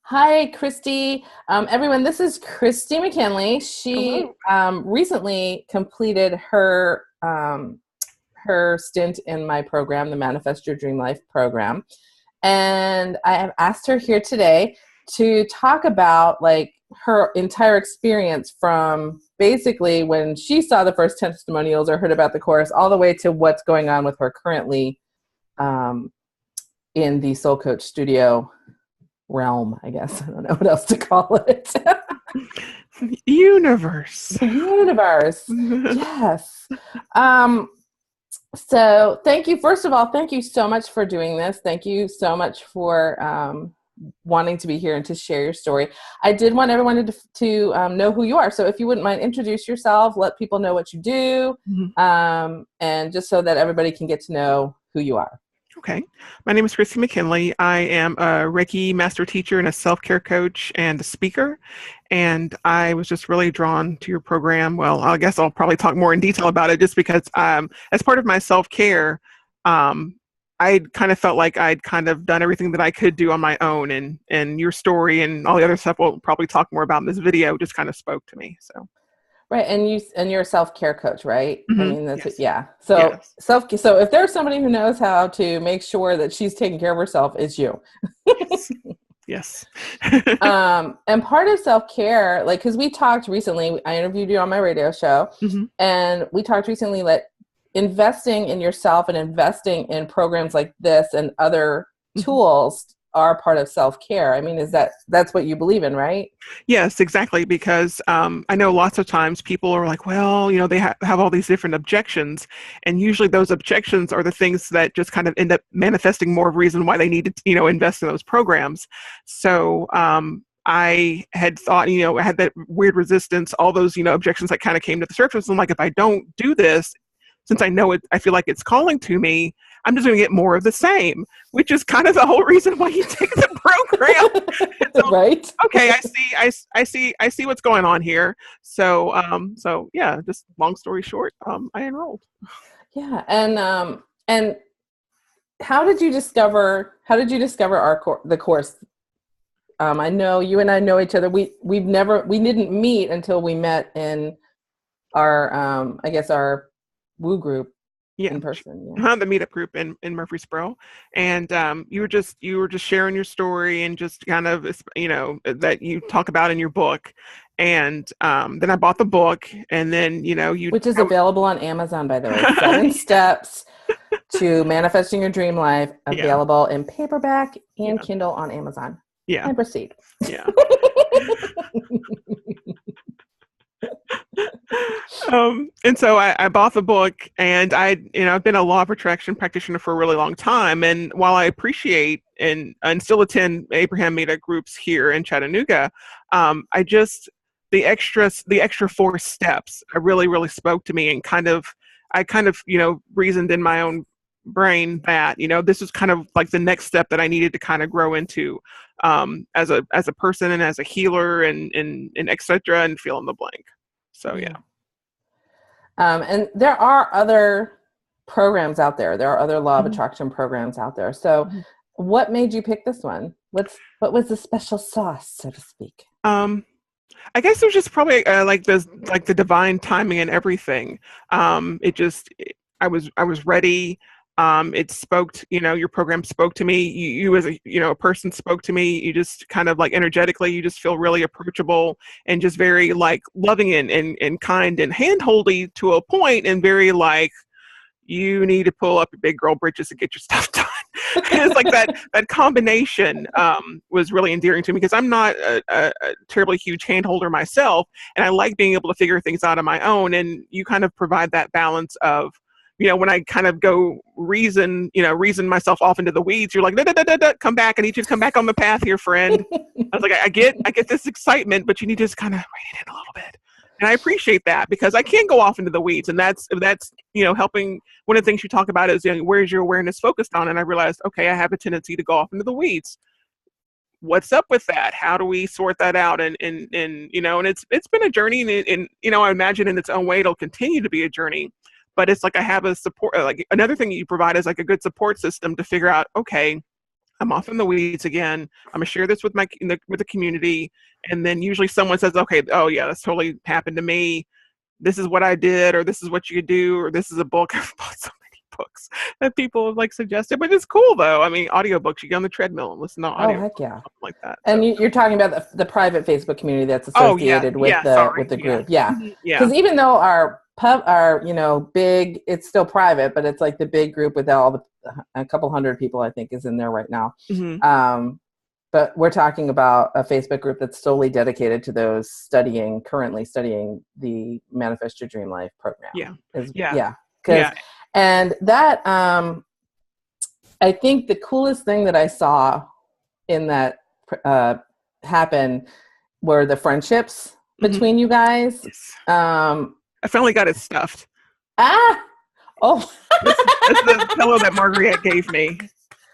Hi, Kristie. Everyone, this is Kristie McKinley. She Hello. recently completed her stint in my program, the Manifest Your Dream Life program, and I have asked her here today to talk about like her entire experience from basically when she saw the first testimonials or heard about the course, all the way to what's going on with her currently um, in the Soul Coach Studio realm, I guess. I don't know what else to call it. Universe. The universe. Yes. Um, so thank you. First of all, thank you so much for doing this. Thank you so much for wanting to be here and to share your story. I did want everyone to know who you are. So if you wouldn't mind, introduce yourself, let people know what you do, Mhm. and just so that everybody can get to know who you are. Okay. My name is Kristie McKinley. I am a Reiki master teacher and a self-care coach and a speaker. And I was just really drawn to your program. Well, I guess I'll probably talk more in detail about it just because as part of my self-care, I kind of felt like I'd kind of done everything that I could do on my own. And your story and all the other stuff we'll probably talk more about in this video just kind of spoke to me. So, Right, and you're a self-care coach, right? I mean, that's it. Yes. Yeah. So Yes. so if there's somebody who knows how to make sure that she's taking care of herself, it's you. Yes. Yes. And part of self-care, like, because we talked recently, I interviewed you on my radio show, Mhm. and we talked recently that investing in yourself and investing in programs like this and other Mhm. tools are part of self-care. I mean, that's what you believe in, right? Yes, exactly. Because I know lots of times people are like, well, they have all these different objections. And usually those objections are the things that just kind of end up manifesting more of a reason why they need to, invest in those programs. So I had thought, I had that weird resistance, all those, objections that kind of came to the surface. I'm like, if I don't do this, since I know it, I feel like it's calling to me, I'm just going to get more of the same, which is kind of the whole reason why you take the program. So Right? okay, I see what's going on here. So so yeah, just long story short, I enrolled. Yeah. And how did you discover the course? I know you and I know each other. We didn't meet until we met in our I guess our woo group Yeah, in person. Yeah. the meetup group in Murfreesboro, and you were just sharing your story and just kind of that you talk about in your book, and then I bought the book, and then Which is available on Amazon, by the way. 7 steps to manifesting your dream life, yeah, available in paperback and yeah, Kindle on Amazon. yeah, And proceed. yeah. And so I bought the book, and I've been a law of attraction practitioner for a really long time. And while I appreciate and still attend Abraham Meetup groups here in Chattanooga, I just the extra 4 steps really really spoke to me, and I kind of reasoned in my own brain that this was kind of like the next step that I needed to kind of grow into, as a person and as a healer and etc. and fill in the blank. So yeah. Yeah. And there are other programs out there. There are other law of Mhm. attraction programs out there. So, Mhm. what made you pick this one? What was the special sauce, so to speak? Um, I guess there's just probably like the divine timing and everything. I was ready. It spoke to, your program spoke to me. You as a person spoke to me. You just kind of like energetically, you just feel really approachable and just very like loving and kind and handholdy to a point, and very like you need to pull up your big girl britches to get your stuff done. And it's like that combination was really endearing to me, because I'm not a terribly huge handholder myself, and I like being able to figure things out on my own. And you kind of provide that balance of, when I kind of go reason myself off into the weeds, you're like, da, da, da, da, da, come back. I need you to come back on the path here, friend. I was like, I get this excitement, but you need to just kind of rein it in a little bit. And I appreciate that, because I can go off into the weeds, and that's helping. One of the things you talk about is, where's your awareness focused on? And I realized, okay, I have a tendency to go off into the weeds. What's up with that? How do we sort that out? And it's been a journey, and I imagine in its own way it'll continue to be a journey. But it's like I have a support. Like another thing you provide is like a good support system to figure out, okay, I'm off in the weeds again. I'm gonna share this with with the community, and then usually someone says, "Okay, oh yeah, that's totally happened to me. This is what I did, or this is what you could do, or this is a book." I've bought so many books that people have like suggested, but it's cool though. I mean, audiobooks, you get on the treadmill and listen to Oh, audio, heck yeah. something like that. And So, you're talking about the private Facebook community that's oh yeah, associated with yeah, sorry, the yeah, group. Yeah. yeah, Because even though our big, it's still private, but it's like the big group with all a couple hundred people, I think, is in there right now. mm-hmm. But we're talking about a Facebook group that's solely dedicated to those currently studying the Manifest Your Dream Life program. Yeah. And that, I think the coolest thing that I saw in that happen were the friendships between you guys. Yes. I finally got it stuffed. Oh. This is the pillow that Marguerite gave me.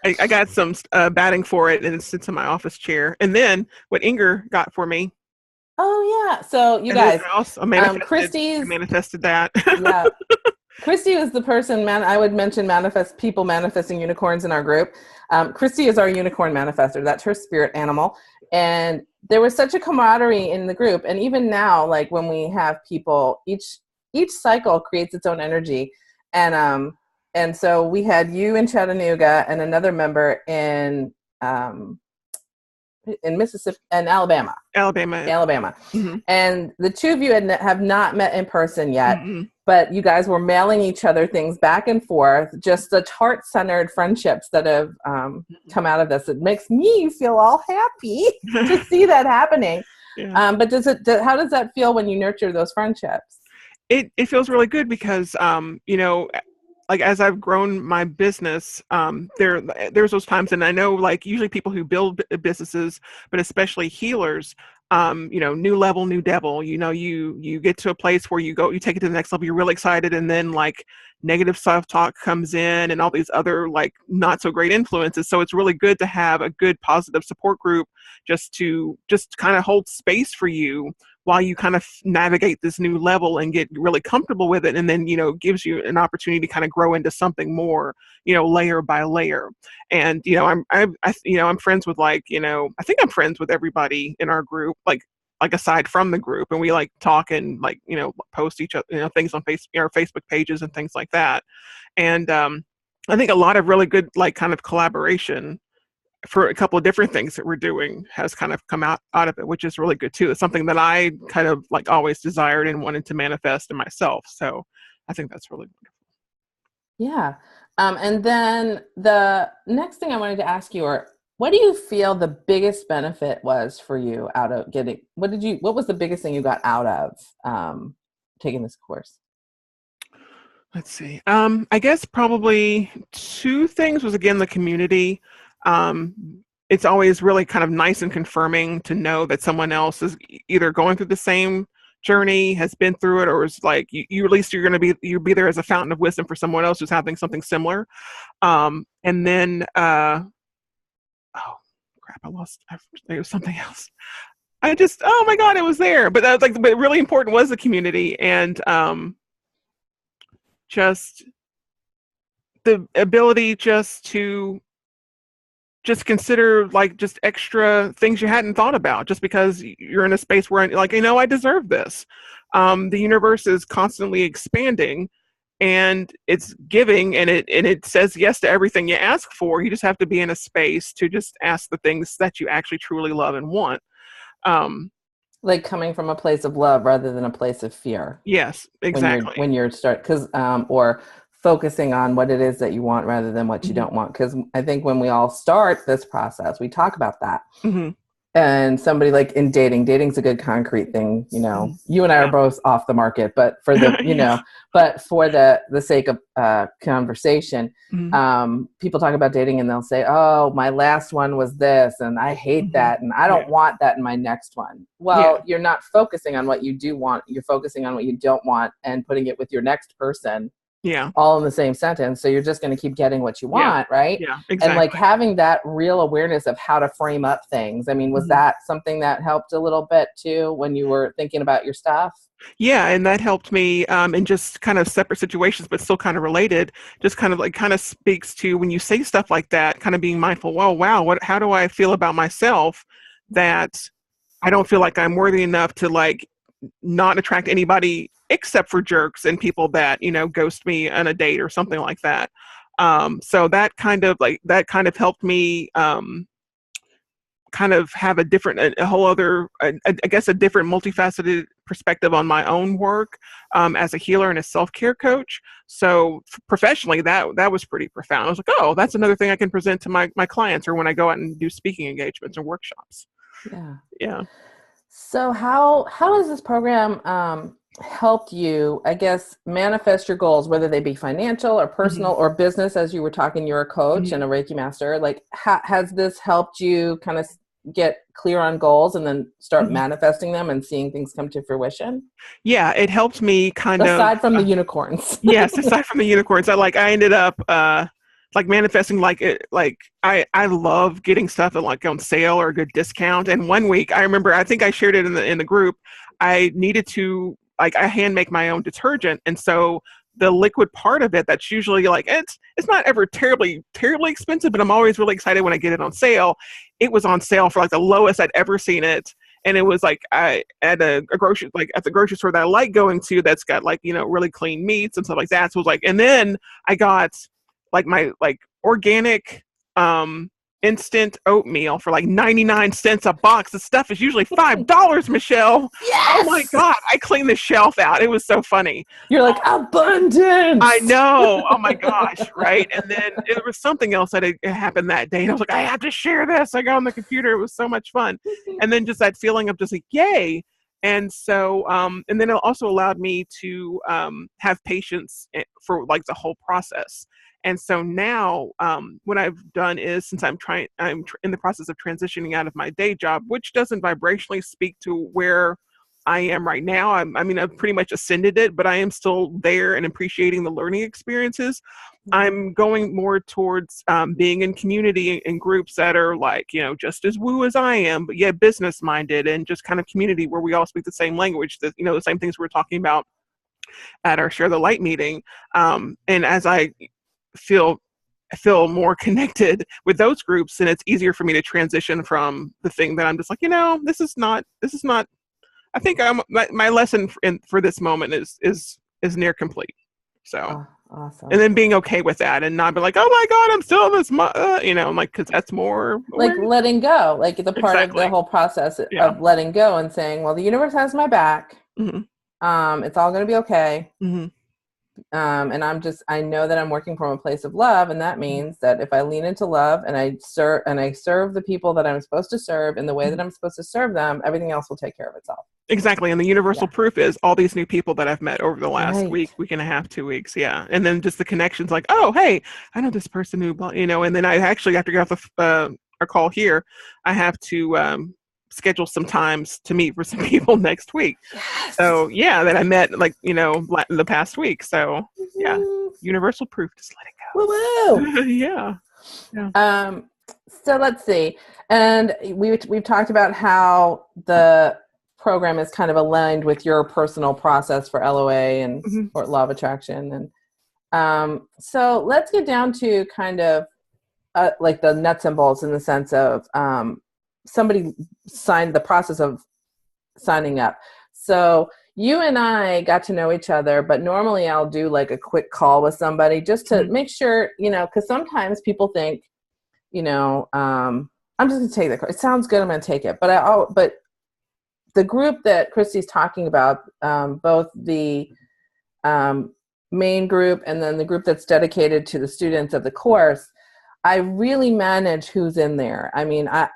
I got some batting for it, and it sits in my office chair. And then what Inger got for me. Oh yeah. So you guys, I manifested that. Yeah. Kristie was the person, I would mention people manifesting unicorns in our group. Kristie is our unicorn manifester. That's her spirit animal. And there was such a camaraderie in the group. And even now, like when we have people, each cycle creates its own energy. And so we had you in Chattanooga and another member in Mississippi and Alabama. Mm-hmm. And the two of you have not met in person yet, but you guys were mailing each other things back and forth, just such heart-centered friendships that have come out of this. It makes me feel all happy to see that happening. Yeah. But how does that feel when you nurture those friendships? It feels really good because, like as I've grown my business, there's those times, and I know like usually people who build businesses, but especially healers, new level, new devil, you get to a place where you take it to the next level, you're really excited, and then like negative self-talk comes in and all these other like not so great influences. So it's really good to have a good positive support group just kind of hold space for you while you kind of navigate this new level and get really comfortable with it. And then, gives you an opportunity to kind of grow into something more, layer by layer. And, I'm friends with I think I'm friends with everybody in our group, like aside from the group, and we like talk and like, post each other, things on our Facebook pages and things like that. And, I think a lot of really good, like kind of collaboration for a couple of different things that we're doing has kind of come out of it, which is really good too. It's something that I kind of like always desired and wanted to manifest in myself. So I think that's really wonderful. Yeah. And then the next thing I wanted to ask you what do you feel the biggest benefit was for you out of what was the biggest thing you got out of taking this course? Let's see. I guess probably two things was, again, the community. It's always really kind of nice and confirming to know that someone else is either going through the same journey, has been through it, or is like you at least you'll be there as a fountain of wisdom for someone else who's having something similar. And then oh crap, there was something else. Oh my God, it was there. But that was but really important was the community, and just the ability to consider like just extra things you hadn't thought about, just because you're in a space where like, I deserve this. The universe is constantly expanding, and it's giving, and it says yes to everything you ask for. You just have to be in a space to just ask the things that you actually truly love and want. Like coming from a place of love rather than a place of fear. Yes, exactly. When you're or focusing on what it is that you want rather than what you don't want. Because I think when we all start this process, we talk about that. Mm-hmm. And somebody like in dating's a good concrete thing. You and I are both off the market, but for the, but for the sake of conversation, people talk about dating and they'll say, oh, my last one was this, and I hate that, and I don't want that in my next one. Well, you're not focusing on what you do want. You're focusing on what you don't want and putting it with your next person. Yeah. all in the same sentence. So you're just going to keep getting what you Yeah. want, right? Yeah. And like Exactly. having that real awareness of how to frame up things. I mean, was Mhm. that something that helped a little bit too when you were thinking about your stuff? Yeah, and that helped me in just kind of separate situations, but still kind of related. Just kind of speaks to when you say stuff like that, kind of being mindful. Well, wow, how do I feel about myself that I don't feel like I'm worthy enough to like not attract anybody except for jerks and people that ghost me on a date or something like that. So that kind of helped me. Kind of have a whole other, I guess, a different multifaceted perspective on my own work as a healer and a self-care coach. So professionally, that was pretty profound. I was like, oh, that's another thing I can present to my clients or when I go out and do speaking engagements and workshops. Yeah. Yeah. So how has this program helped you, I guess, manifest your goals, whether they be financial or Hmm. personal or business? As you were talking, you're a coach and Hmm. a Reiki master. Like, has this helped you kind of get clear on goals and then start Hmm. manifesting them and seeing things come to fruition? Yeah, it helped me kind of. Aside from the unicorns. Yes, aside from the unicorns, I ended up like manifesting I love getting stuff at like on sale or a good discount. And one week I remember, I think I shared it in the group, I needed to like I hand make my own detergent. And so the liquid part of it that's usually like it's not ever terribly expensive, but I'm always really excited when I get it on sale. It was on sale for like the lowest I'd ever seen it. And it was like I at a grocery like at the grocery store that I like going to that's got like really clean meats and stuff like that. So it was like, and then I got like my like organic instant oatmeal for like 99 cents a box. The stuff is usually $5, Michelle. Oh my Yes. God, I cleaned the shelf out. It was so funny. You're like I abundance. know. Oh my gosh. Right. And then there was something else that had happened that day. And I was like, I have to share this. I got on the computer. It was so much fun. And then just that feeling of just like, yay. And so, and then it also allowed me to have patience for like the whole process. And so now, what I've done is since in the process of transitioning out of my day job, which doesn't vibrationally speak to where I am right now. I mean, I've pretty much ascended it, but I am still there and appreciating the learning experiences. I'm going more towards being in community and groups that are like, just as woo as I am, but yet business minded and just kind of community where we all speak the same language, that, the same things we're talking about at our Share the Light meeting. And as I feel more connected with those groups, and it's easier for me to transition from the thing that I'm just like, this is not I think my lesson for this moment is near complete. So, Oh, and awesome. then being okay with that and not be like, oh my God, I'm still this, I'm like, because that's more Like awareness. letting go, like the part of the Exactly. whole process Yeah. of letting go and saying, well, the universe has my back. Hmm. It's all going to be okay. Hmm. And I know that I'm working from a place of love. And that means that if I lean into love and I serve the people that I'm supposed to serve in the way that I'm supposed to serve them, everything else will take care of itself. Exactly. And the universal Yeah. proof is all these new people that I've met over the last Right. week and a half, 2 weeks. Yeah. And then just the connections like, oh, hey, I know this person who, and then I actually have to get off our call here. I have to schedule some times to meet for some people next week. Yes. So yeah, that I met like, the past week. So yeah, Woo universal proof, just woo. let it go. Yeah. Yeah. Um, so let's see. And we've talked about how the program is kind of aligned with your personal process for LOA and Hmm. or law of attraction. And so let's get down to kind of like the nuts and bolts in the sense of somebody signed the process of signing up. So you and I got to know each other, but normally I'll do like a quick call with somebody just to Hmm. make sure, because sometimes people think, I'm just gonna take the course. It sounds good. I'm gonna take it. But the group that Kristie's talking about, both the main group and then the group that's dedicated to the students of the course, I really manage who's in there. I mean, I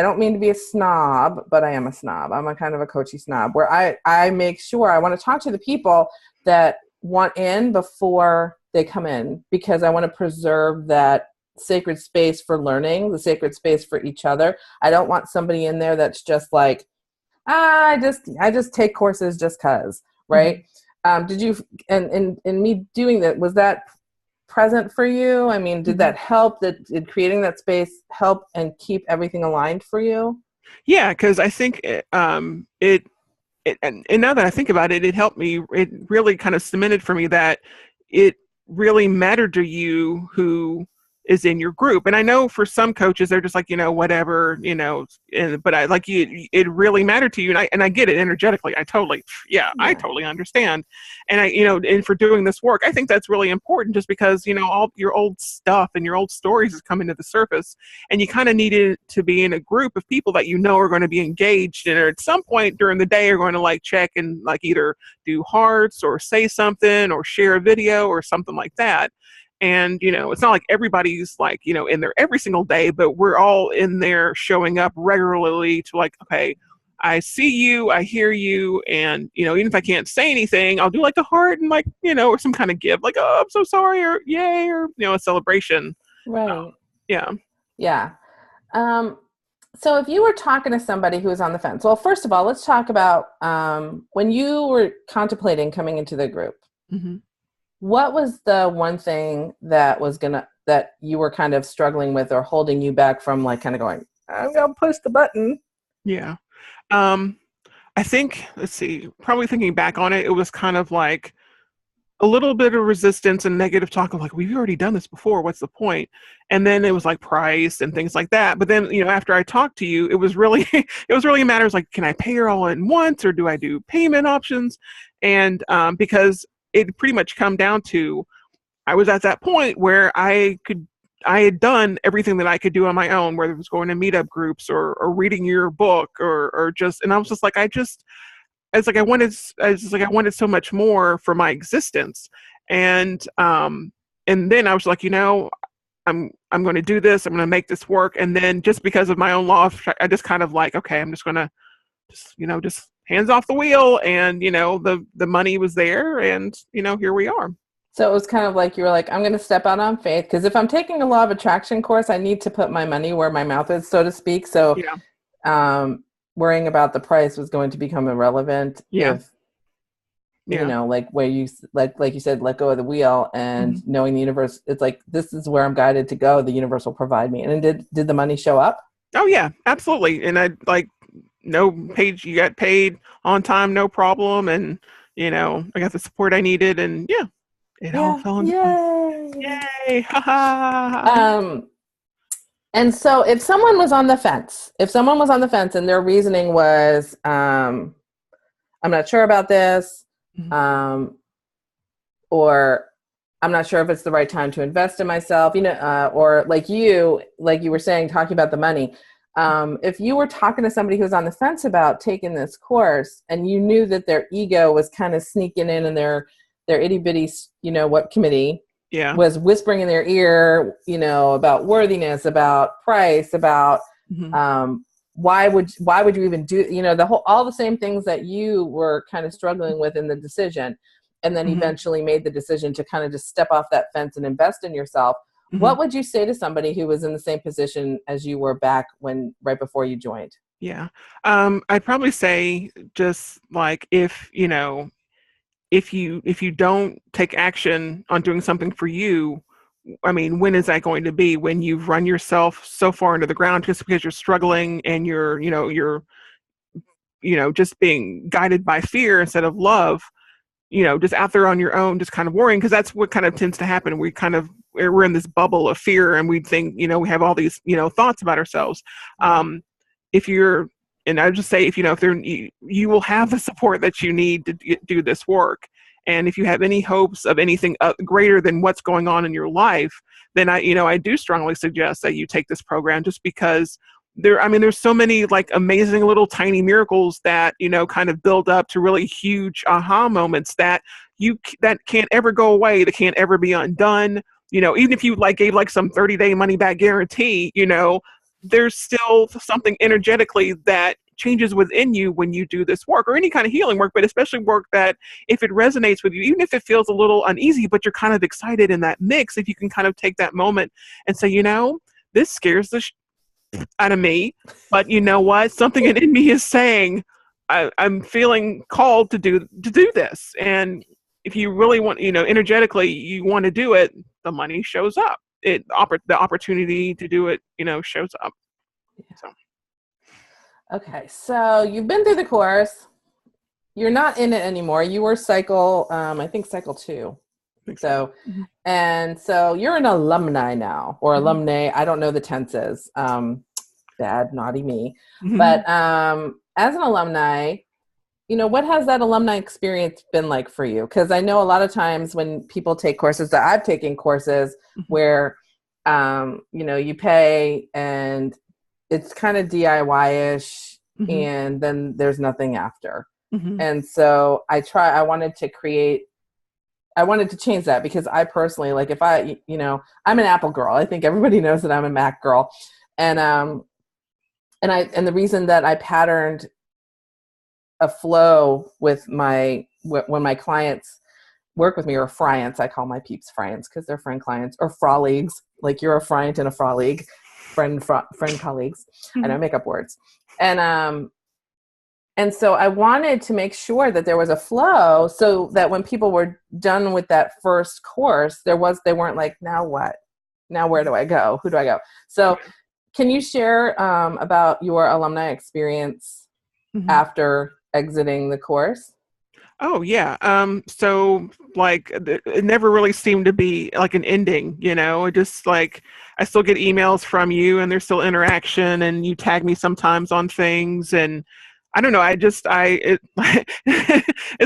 don't mean to be a snob, but I am a snob. I'm a kind of a coachy snob where I make sure I want to talk to the people that want in before they come in, because I want to preserve that sacred space for learning, the sacred space for each other. I don't want somebody in there that's just like, I just take courses just 'cause, Hmm. right? Did you, and in me doing that, was that present for you? I mean, did that help, did creating that space help and keep everything aligned for you? Yeah, because I think and now that I think about it, it helped me. It really kind of cemented for me that it really mattered to you who is in your group. And I know for some coaches, they're just like, whatever, but I like you, it really mattered to you. And I get it energetically. I totally understand. And and for doing this work, I think that's really important just because, all your old stuff and your old stories is coming to the surface, and you kind of needed to be in a group of people that are going to be engaged and at some point during the day are going to like check and like either do hearts or say something or share a video or something like that. And, it's not like everybody's like, in there every single day, but we're all in there showing up regularly to like, okay, I see you, I hear you. And, even if I can't say anything, I'll do like a heart and like, or some kind of give like, oh, I'm so sorry, or yay, or, a celebration. Right. Yeah. Yeah. So if you were talking to somebody who was on the fence, well, first of all, let's talk about when you were contemplating coming into the group. Mm-hmm. What was the one thing that you were kind of struggling with or holding you back from like kind of going, I'm going to push the button? Yeah. I think, let's see, probably thinking back on it, it was kind of like a little bit of resistance and negative talk of like, we've already done this before. What's the point? And then it was like price and things like that. But then, after I talked to you, it was really, a matter of like, can I pay her all at once or do I do payment options? And because it pretty much come down to, I was at that point where I had done everything that I could do on my own, whether it was going to meetup groups or reading your book or just, and I was just like, I wanted so much more for my existence. And then I was like, I'm going to do this. I'm going to make this work. And then just because of my own law, I just kind of like, okay, I'm just going to just hands off the wheel, and the money was there, and here we are. So it was kind of like you were like, I'm going to step out on faith, because if I'm taking a law of attraction course, I need to put my money where my mouth is, so to speak. So worrying about the price was going to become irrelevant. If like where you like you said, let go of the wheel and knowing the universe, it's like, this is where I'm guided to go, the universe will provide me. And did the money show up? Oh yeah, absolutely. And I like, you got paid on time, no problem. And, I got the support I needed, and it all fell into place. Yay. Ha ha. And so if someone was on the fence and their reasoning was, I'm not sure about this, or I'm not sure if it's the right time to invest in myself, or like you were saying, talking about the money. If you were talking to somebody who was on the fence about taking this course, and you knew that their ego was kind of sneaking in, and their itty bitty, what committee was whispering in their ear, about worthiness, about price, about why would you even do, all the same things that you were kind of struggling with in the decision, and then eventually made the decision to kind of just step off that fence and invest in yourself. What would you say to somebody who was in the same position as you were back right before you joined? Yeah. I'd probably say just like, if you don't take action on doing something for you, I mean, when is that going to be? When you've run yourself so far into the ground just because you're struggling and you're just being guided by fear instead of love, just out there on your own, just kind of worrying, because that's what kind of tends to happen. We're in this bubble of fear, and we think, we have all these, thoughts about ourselves. And I would just say, if you will have the support that you need to do this work. And if you have any hopes of anything greater than what's going on in your life, then I do strongly suggest that you take this program, just because there's so many like amazing little tiny miracles that, kind of build up to really huge aha moments that can't ever go away, that can't ever be undone. Even if you like gave like some 30-day money back guarantee, there's still something energetically that changes within you when you do this work, or any kind of healing work, but especially work that, if it resonates with you, even if it feels a little uneasy, but you're kind of excited in that mix, if you can kind of take that moment and say, this scares the out of me, but you know what? Something in me is saying, I'm feeling called to do this. And if you really want, energetically you want to do it, the money shows up. The opportunity to do it, shows up. So. Okay, so you've been through the course. You're not in it anymore. You were cycle 2. So, and so you're an alumni now, or alumni. I don't know the tenses. Bad, naughty me. But as an alumni, what has that alumni experience been like for you? Because I know a lot of times when people take courses, that I've taken courses where, you pay and it's kind of DIY-ish, and then there's nothing after. And so I wanted to change that, because I personally, like, if I'm an Apple girl. I think everybody knows that I'm a Mac girl. And the reason that I patterned a flow with when my clients work with me, or friants, I call my peeps friants because they're friend clients, or froligs, like you're a friant and a frolig, friend colleagues. I don't make up words. And so I wanted to make sure that there was a flow, so that when people were done with that first course, they weren't like, now what? Now where do I go? Who do I go? So can you share about your alumni experience after exiting the course? Oh yeah. So like it never really seemed to be like an ending, it just like, I still get emails from you and there's still interaction, and you tag me sometimes on things, and I don't know. It's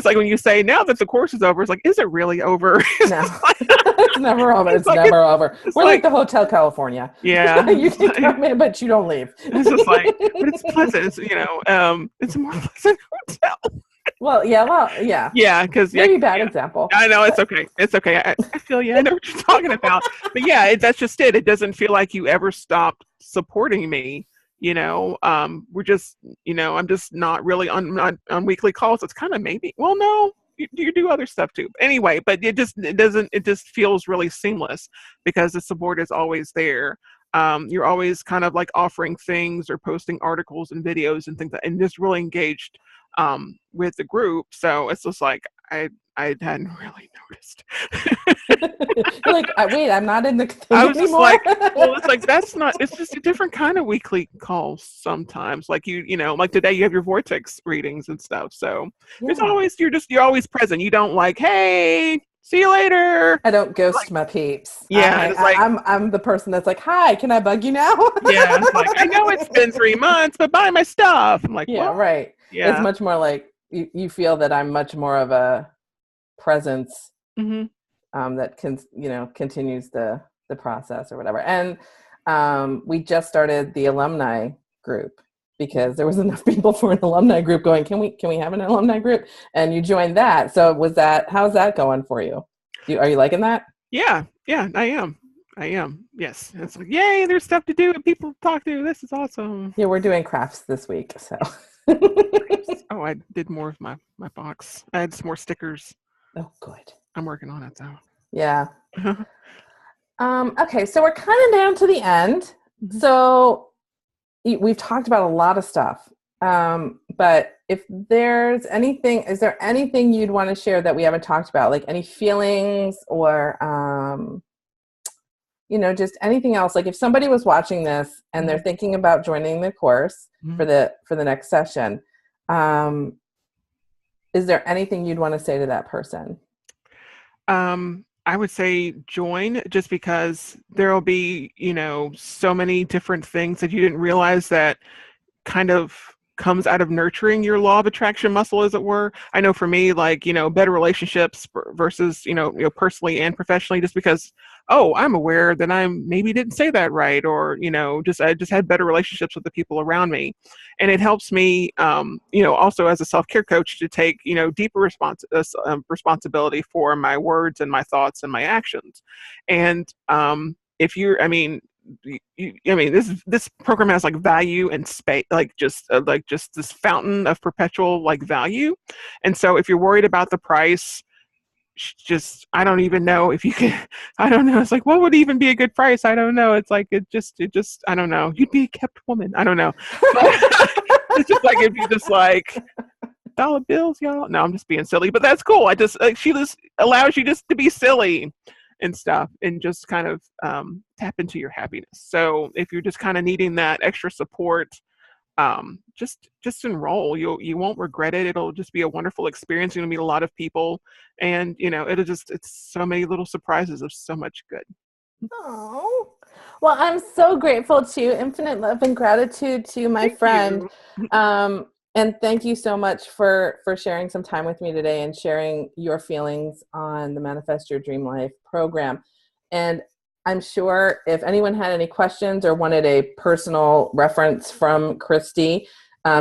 like when you say, now that the course is over, it's like, is it really over? No, it's never over. It's never over. We're like the Hotel California. Yeah. You can come in, but you don't leave. It's just like, but it's pleasant. It's, it's a more pleasant hotel. Well, yeah. Yeah, because maybe bad example. I know, it's okay. It's okay. I feel you. I know what you're talking about. But yeah, that's just it. It doesn't feel like you ever stopped supporting me. We're just, I'm just not really on weekly calls. It's kind of maybe, well, no, you do other stuff too. Anyway, but it just feels really seamless, because the support is always there. You're always kind of like offering things or posting articles and videos and things and just really engaged with the group. So it's just like, I hadn't really noticed. You're like, wait, I'm not in the thing I was anymore. Just like, well, it's like, it's just a different kind of weekly call sometimes. Like like today you have your vortex readings and stuff. So there's always, you're always present. You don't like, hey, see you later. I don't ghost my peeps. Yeah. I'm the person that's like, hi, can I bug you now? Yeah. It's like, I know it's been 3 months, but buy my stuff. I'm like, yeah, right. Yeah. It's much more like you feel that I'm much more of a presence that continues the process or whatever. And we just started the alumni group, because there was enough people for an alumni group going, can we have an alumni group? And you joined that. So how's that going for you? Are you liking that? Yeah, I am. Yes. It's like, yay, there's stuff to do and people to talk to. This is awesome. Yeah, we're doing crafts this week. So oh, I did more of my box. I had some more stickers. Oh, good. I'm working on it though. Yeah. Okay, so we're kind of down to the end. So we've talked about a lot of stuff. But if there's anything, is there anything you'd want to share that we haven't talked about? Like any feelings or, just anything else? Like if somebody was watching this and they're thinking about joining the course for the next session, is there anything you'd want to say to that person? I would say join, just because there'll be, so many different things that you didn't realize that kind of comes out of nurturing your law of attraction muscle, as it were. I know for me, like, better relationships versus, personally and professionally, just because, I'm aware that I maybe didn't say that right, or, I just had better relationships with the people around me. And it helps me, also as a self-care coach, to take, deeper responsibility for my words and my thoughts and my actions. And if you're, this program has like value and space, like just this fountain of perpetual like value. And so if you're worried about the price, I don't even know if you can, I don't know. It's like, what would even be a good price? I don't know. It's like, it just, I don't know. You'd be a kept woman. I don't know. But it's just like, it'd be just like, dollar bills, y'all. No, I'm just being silly, but that's cool. I just she just allows you just to be silly and stuff, and just kind of tap into your happiness. So if you're just kind of needing that extra support, just enroll. You won't regret it. It'll just be a wonderful experience. You're gonna meet a lot of people, and it's so many little surprises of so much good. Oh, well, I'm so grateful to you. Infinite love and gratitude to my Thank friend. you. And thank you so much for sharing some time with me today and sharing your feelings on the Manifest Your Dream Life program. And I'm sure if anyone had any questions or wanted a personal reference from Kristie,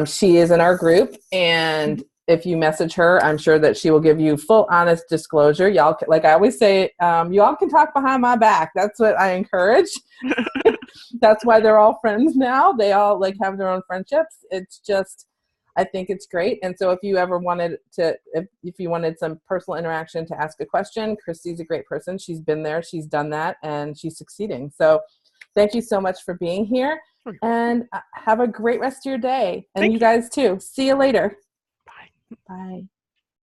she is in our group. And if you message her, I'm sure that she will give you full, honest disclosure. Y'all, like I always say, you all can talk behind my back. That's what I encourage. That's why they're all friends now. They all like have their own friendships. It's just, I think it's great. And so if you ever wanted to, if you wanted some personal interaction to ask a question, Kristie's a great person. She's been there, she's done that, and she's succeeding. So thank you so much for being here, and have a great rest of your day. And you guys too. See you later. Bye. Bye.